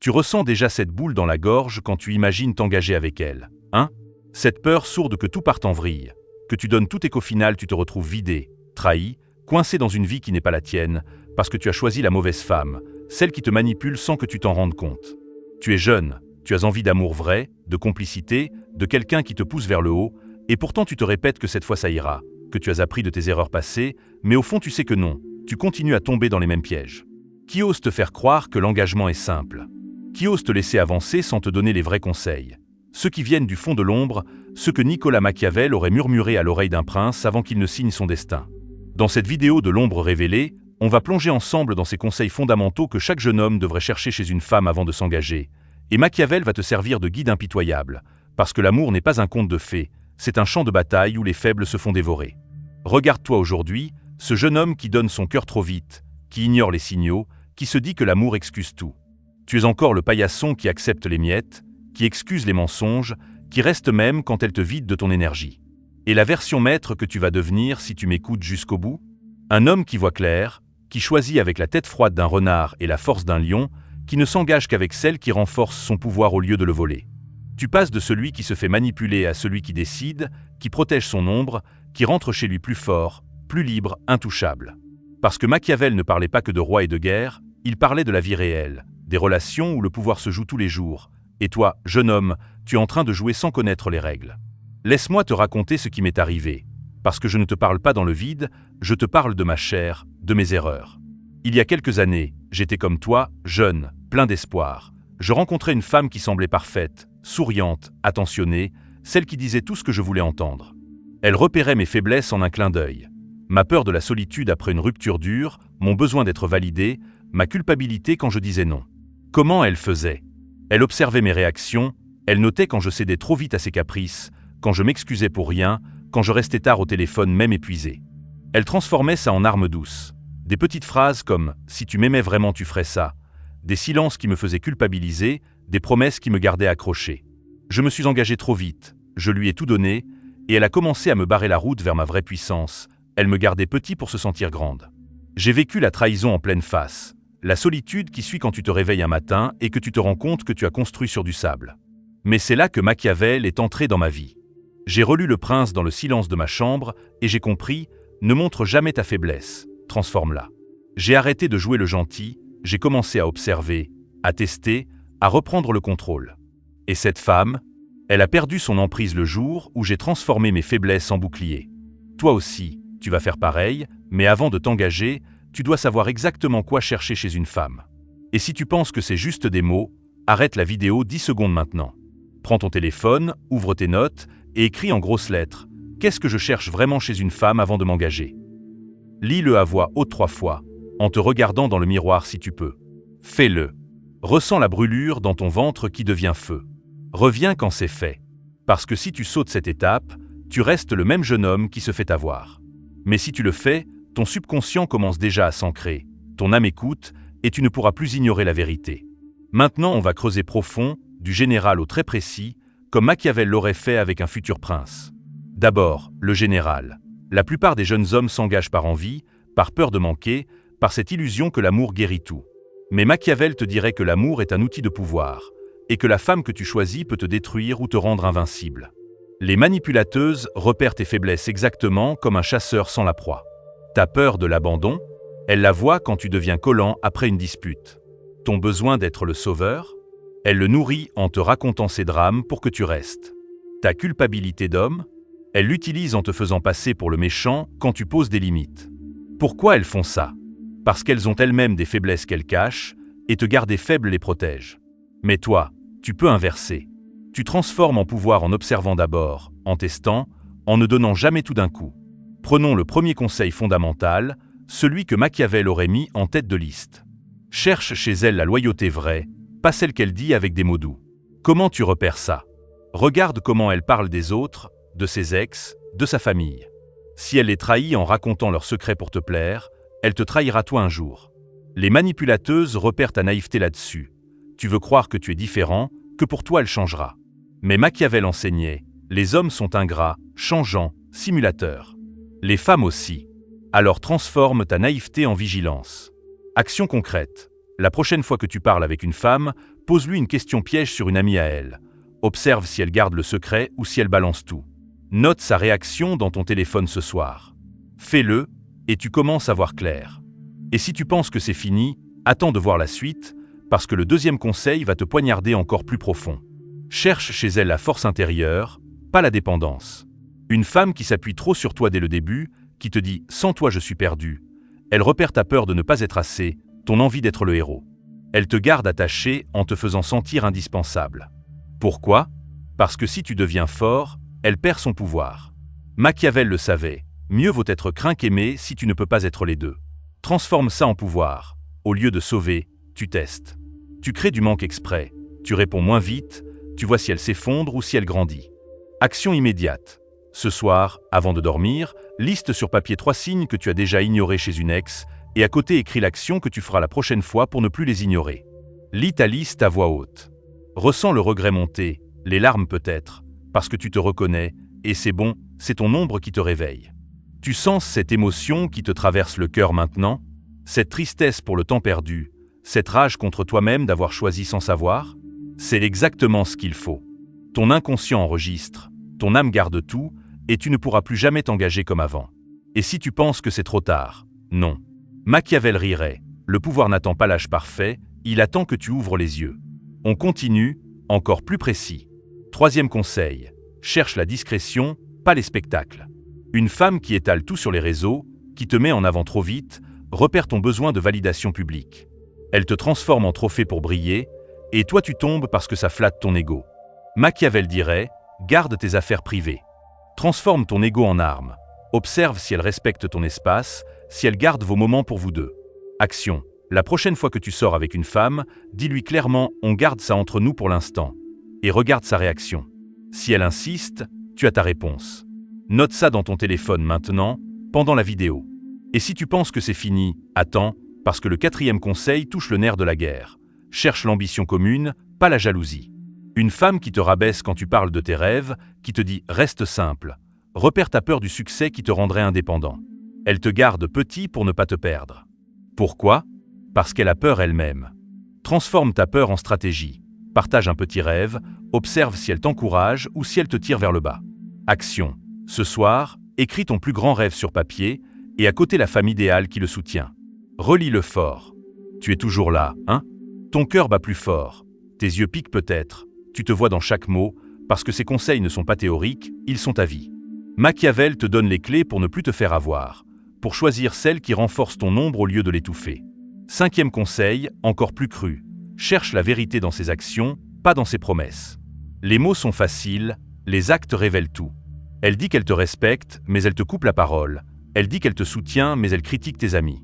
Tu ressens déjà cette boule dans la gorge quand tu imagines t'engager avec elle, hein? Cette peur sourde que tout parte en vrille, que tu donnes tout et qu'au final tu te retrouves vidé, trahi, coincé dans une vie qui n'est pas la tienne, parce que tu as choisi la mauvaise femme, celle qui te manipule sans que tu t'en rendes compte. Tu es jeune, tu as envie d'amour vrai, de complicité, de quelqu'un qui te pousse vers le haut, et pourtant tu te répètes que cette fois ça ira, que tu as appris de tes erreurs passées, mais au fond tu sais que non, tu continues à tomber dans les mêmes pièges. Qui ose te faire croire que l'engagement est simple? Qui ose te laisser avancer sans te donner les vrais conseils? Ceux qui viennent du fond de l'ombre, ceux que Nicolas Machiavel aurait murmuré à l'oreille d'un prince avant qu'il ne signe son destin. Dans cette vidéo de l'ombre révélée, on va plonger ensemble dans ces conseils fondamentaux que chaque jeune homme devrait chercher chez une femme avant de s'engager. Et Machiavel va te servir de guide impitoyable, parce que l'amour n'est pas un conte de fées, c'est un champ de bataille où les faibles se font dévorer. Regarde-toi aujourd'hui, ce jeune homme qui donne son cœur trop vite, qui ignore les signaux, qui se dit que l'amour excuse tout. Tu es encore le paillasson qui accepte les miettes, qui excuse les mensonges, qui reste même quand elle te vide de ton énergie. Et la version maître que tu vas devenir si tu m'écoutes jusqu'au bout? Un homme qui voit clair, qui choisit avec la tête froide d'un renard et la force d'un lion, qui ne s'engage qu'avec celle qui renforce son pouvoir au lieu de le voler. Tu passes de celui qui se fait manipuler à celui qui décide, qui protège son ombre, qui rentre chez lui plus fort, plus libre, intouchable. Parce que Machiavel ne parlait pas que de roi et de guerre, il parlait de la vie réelle, des relations où le pouvoir se joue tous les jours. Et toi, jeune homme, tu es en train de jouer sans connaître les règles. Laisse-moi te raconter ce qui m'est arrivé. Parce que je ne te parle pas dans le vide, je te parle de ma chair, de mes erreurs. Il y a quelques années, j'étais comme toi, jeune, plein d'espoir. Je rencontrais une femme qui semblait parfaite, souriante, attentionnée, celle qui disait tout ce que je voulais entendre. Elle repérait mes faiblesses en un clin d'œil. Ma peur de la solitude après une rupture dure, mon besoin d'être validé, ma culpabilité quand je disais non. Comment elle faisait? Elle observait mes réactions, elle notait quand je cédais trop vite à ses caprices, quand je m'excusais pour rien, quand je restais tard au téléphone même épuisé. Elle transformait ça en arme douce. Des petites phrases comme « si tu m'aimais vraiment tu ferais ça », des silences qui me faisaient culpabiliser, des promesses qui me gardaient accroché. Je me suis engagé trop vite, je lui ai tout donné, et elle a commencé à me barrer la route vers ma vraie puissance. Elle me gardait petit pour se sentir grande. J'ai vécu la trahison en pleine face, la solitude qui suit quand tu te réveilles un matin et que tu te rends compte que tu as construit sur du sable. Mais c'est là que Machiavel est entré dans ma vie. J'ai relu Le Prince dans le silence de ma chambre et j'ai compris, ne montre jamais ta faiblesse, transforme-la. J'ai arrêté de jouer le gentil, j'ai commencé à observer, à tester, à reprendre le contrôle. Et cette femme, elle a perdu son emprise le jour où j'ai transformé mes faiblesses en bouclier. Toi aussi, tu vas faire pareil, mais avant de t'engager, tu dois savoir exactement quoi chercher chez une femme. Et si tu penses que c'est juste des mots, arrête la vidéo 10 secondes maintenant. Prends ton téléphone, ouvre tes notes et écris en grosses lettres « Qu'est-ce que je cherche vraiment chez une femme avant de m'engager ?» Lis-le à voix haute 3 fois, en te regardant dans le miroir si tu peux. Fais-le. Ressens la brûlure dans ton ventre qui devient feu. Reviens quand c'est fait. Parce que si tu sautes cette étape, tu restes le même jeune homme qui se fait avoir. Mais si tu le fais, ton subconscient commence déjà à s'ancrer, ton âme écoute et tu ne pourras plus ignorer la vérité. Maintenant, on va creuser profond, du général au très précis, comme Machiavel l'aurait fait avec un futur prince. D'abord, le général. La plupart des jeunes hommes s'engagent par envie, par peur de manquer, par cette illusion que l'amour guérit tout. Mais Machiavel te dirait que l'amour est un outil de pouvoir, et que la femme que tu choisis peut te détruire ou te rendre invincible. Les manipulateuses repèrent tes faiblesses exactement comme un chasseur sent la proie. T'as peur de l'abandon? Elle la voit quand tu deviens collant après une dispute. Ton besoin d'être le sauveur? Elle le nourrit en te racontant ses drames pour que tu restes. Ta culpabilité d'homme? Elle l'utilise en te faisant passer pour le méchant quand tu poses des limites. Pourquoi elles font ça? Parce qu'elles ont elles-mêmes des faiblesses qu'elles cachent, et te garder faible les protège. Mais toi, tu peux inverser. Tu transformes en pouvoir en observant d'abord, en testant, en ne donnant jamais tout d'un coup. Prenons le premier conseil fondamental, celui que Machiavel aurait mis en tête de liste. Cherche chez elle la loyauté vraie, pas celle qu'elle dit avec des mots doux. Comment tu repères ça? Regarde comment elle parle des autres, de ses ex, de sa famille. Si elle les trahit en racontant leurs secrets pour te plaire, elle te trahira toi un jour. Les manipulateuses repèrent ta naïveté là-dessus. Tu veux croire que tu es différent, que pour toi elle changera. Mais Machiavel enseignait, les hommes sont ingrats, changeants, simulateurs. Les femmes aussi. Alors transforme ta naïveté en vigilance. Action concrète. La prochaine fois que tu parles avec une femme, Pose-lui une question piège sur une amie à elle. Observe si elle garde le secret ou si elle balance tout. Note sa réaction dans ton téléphone ce soir. Fais-le, et tu commences à voir clair. Et si tu penses que c'est fini, attends de voir la suite, parce que le deuxième conseil va te poignarder encore plus profond. Cherche chez elle la force intérieure, pas la dépendance. Une femme qui s'appuie trop sur toi dès le début, qui te dit « sans toi je suis perdu », elle repère ta peur de ne pas être assez, ton envie d'être le héros. Elle te garde attaché en te faisant sentir indispensable. Pourquoi? Parce que si tu deviens fort, elle perd son pouvoir. Machiavel le savait, mieux vaut être craint qu'aimé si tu ne peux pas être les deux. Transforme ça en pouvoir. Au lieu de sauver, tu testes. Tu crées du manque exprès, tu réponds moins vite, tu vois si elle s'effondre ou si elle grandit. Action immédiate. Ce soir, avant de dormir, liste sur papier 3 signes que tu as déjà ignorés chez une ex, et à côté écris l'action que tu feras la prochaine fois pour ne plus les ignorer. Lis ta liste à voix haute. Ressens le regret monter, les larmes peut-être, parce que tu te reconnais, et c'est bon, c'est ton ombre qui te réveille. Tu sens cette émotion qui te traverse le cœur maintenant? Cette tristesse pour le temps perdu, cette rage contre toi-même d'avoir choisi sans savoir? C'est exactement ce qu'il faut. Ton inconscient enregistre, ton âme garde tout, et tu ne pourras plus jamais t'engager comme avant. Et si tu penses que c'est trop tard? Non. Machiavel rirait. Le pouvoir n'attend pas l'âge parfait, il attend que tu ouvres les yeux. On continue, encore plus précis. 3e conseil. Cherche la discrétion, pas les spectacles. Une femme qui étale tout sur les réseaux, qui te met en avant trop vite, repère ton besoin de validation publique. Elle te transforme en trophée pour briller, et toi tu tombes parce que ça flatte ton ego. Machiavel dirait, garde tes affaires privées. Transforme ton ego en arme. Observe si elle respecte ton espace, si elle garde vos moments pour vous deux. Action. La prochaine fois que tu sors avec une femme, dis-lui clairement « on garde ça entre nous pour l'instant » et regarde sa réaction. Si elle insiste, tu as ta réponse. Note ça dans ton téléphone maintenant, pendant la vidéo. Et si tu penses que c'est fini, attends, parce que le 4e conseil touche le nerf de la guerre. Cherche l'ambition commune, pas la jalousie. Une femme qui te rabaisse quand tu parles de tes rêves, qui te dit « reste simple ». Repère ta peur du succès qui te rendrait indépendant. Elle te garde petit pour ne pas te perdre. Pourquoi? Parce qu'elle a peur elle-même. Transforme ta peur en stratégie. Partage un petit rêve, observe si elle t'encourage ou si elle te tire vers le bas. Action. Ce soir, écris ton plus grand rêve sur papier et à côté la femme idéale qui le soutient. Relis-le fort. Tu es toujours là, hein? Ton cœur bat plus fort. Tes yeux piquent peut-être. Tu te vois dans chaque mot, parce que ces conseils ne sont pas théoriques, ils sont à vie. Machiavel te donne les clés pour ne plus te faire avoir, pour choisir celle qui renforce ton ombre au lieu de l'étouffer. 5e conseil, encore plus cru. Cherche la vérité dans ses actions, pas dans ses promesses. Les mots sont faciles, les actes révèlent tout. Elle dit qu'elle te respecte, mais elle te coupe la parole. Elle dit qu'elle te soutient, mais elle critique tes amis.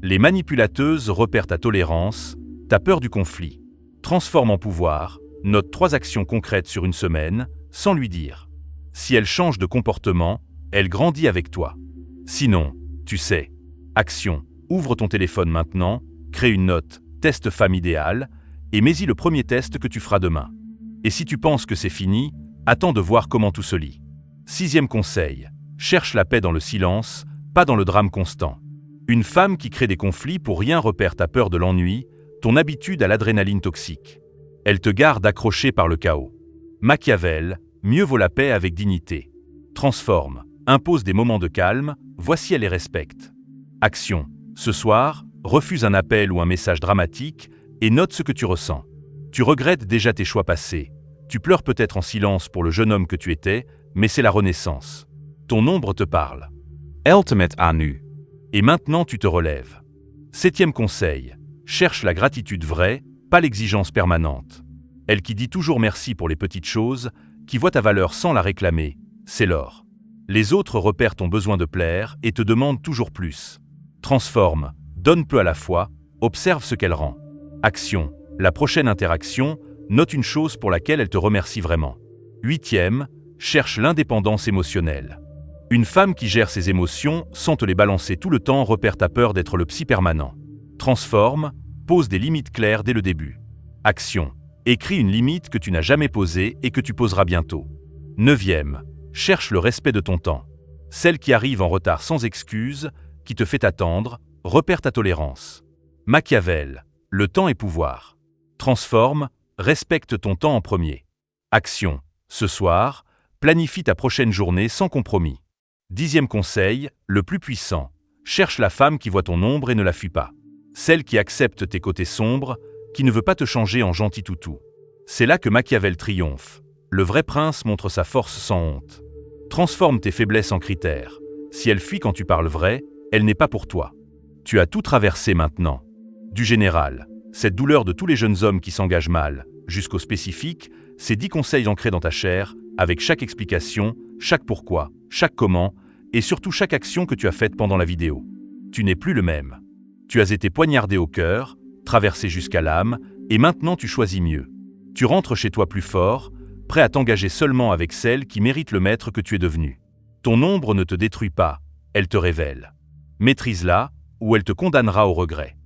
Les manipulateuses repèrent ta tolérance, ta peur du conflit. Transforme en pouvoir, note 3 actions concrètes sur une semaine, sans lui dire. Si elle change de comportement, elle grandit avec toi. Sinon, tu sais. Action. Ouvre ton téléphone maintenant, crée une note, test femme idéale, et mets-y le premier test que tu feras demain. Et si tu penses que c'est fini, attends de voir comment tout se lit. 6e conseil. Cherche la paix dans le silence, pas dans le drame constant. Une femme qui crée des conflits pour rien repère ta peur de l'ennui, ton habitude à l'adrénaline toxique. Elle te garde accroché par le chaos. Machiavel, mieux vaut la paix avec dignité. Transforme, impose des moments de calme, voici elle les respecte. Action. Ce soir, refuse un appel ou un message dramatique et note ce que tu ressens. Tu regrettes déjà tes choix passés. Tu pleures peut-être en silence pour le jeune homme que tu étais, mais c'est la renaissance. Ton ombre te parle. Elle te met à nu. Et maintenant tu te relèves. 7e conseil. Cherche la gratitude vraie, pas l'exigence permanente. Elle qui dit toujours merci pour les petites choses, qui voit ta valeur sans la réclamer, c'est l'or. Les autres repèrent ton besoin de plaire et te demandent toujours plus. Transforme, donne peu à la fois, observe ce qu'elle rend. Action. La prochaine interaction, note une chose pour laquelle elle te remercie vraiment. 8e, cherche l'indépendance émotionnelle. Une femme qui gère ses émotions sans te les balancer tout le temps repère ta peur d'être le psy permanent. Transforme, pose des limites claires dès le début. Action. Écris une limite que tu n'as jamais posée et que tu poseras bientôt. 9e, cherche le respect de ton temps. Celle qui arrive en retard sans excuse, qui te fait attendre, repère ta tolérance. Machiavel, le temps est pouvoir. Transforme, Respecte ton temps en premier. Action. Ce soir, planifie ta prochaine journée sans compromis. 10e conseil, le plus puissant. Cherche la femme qui voit ton ombre et ne la fuit pas. Celle qui accepte tes côtés sombres, qui ne veut pas te changer en gentil toutou. C'est là que Machiavel triomphe. Le vrai prince montre sa force sans honte. Transforme tes faiblesses en critères. Si elle fuit quand tu parles vrai, elle n'est pas pour toi. Tu as tout traversé maintenant. Du général, cette douleur de tous les jeunes hommes qui s'engagent mal, jusqu'au spécifique, ces 10 conseils ancrés dans ta chair, avec chaque explication, chaque pourquoi, chaque comment, et surtout chaque action que tu as faite pendant la vidéo. Tu n'es plus le même. Tu as été poignardé au cœur, traversé jusqu'à l'âme, et maintenant tu choisis mieux. Tu rentres chez toi plus fort, prêt à t'engager seulement avec celle qui mérite le maître que tu es devenu. Ton ombre ne te détruit pas, elle te révèle. Maîtrise-la, ou elle te condamnera au regret.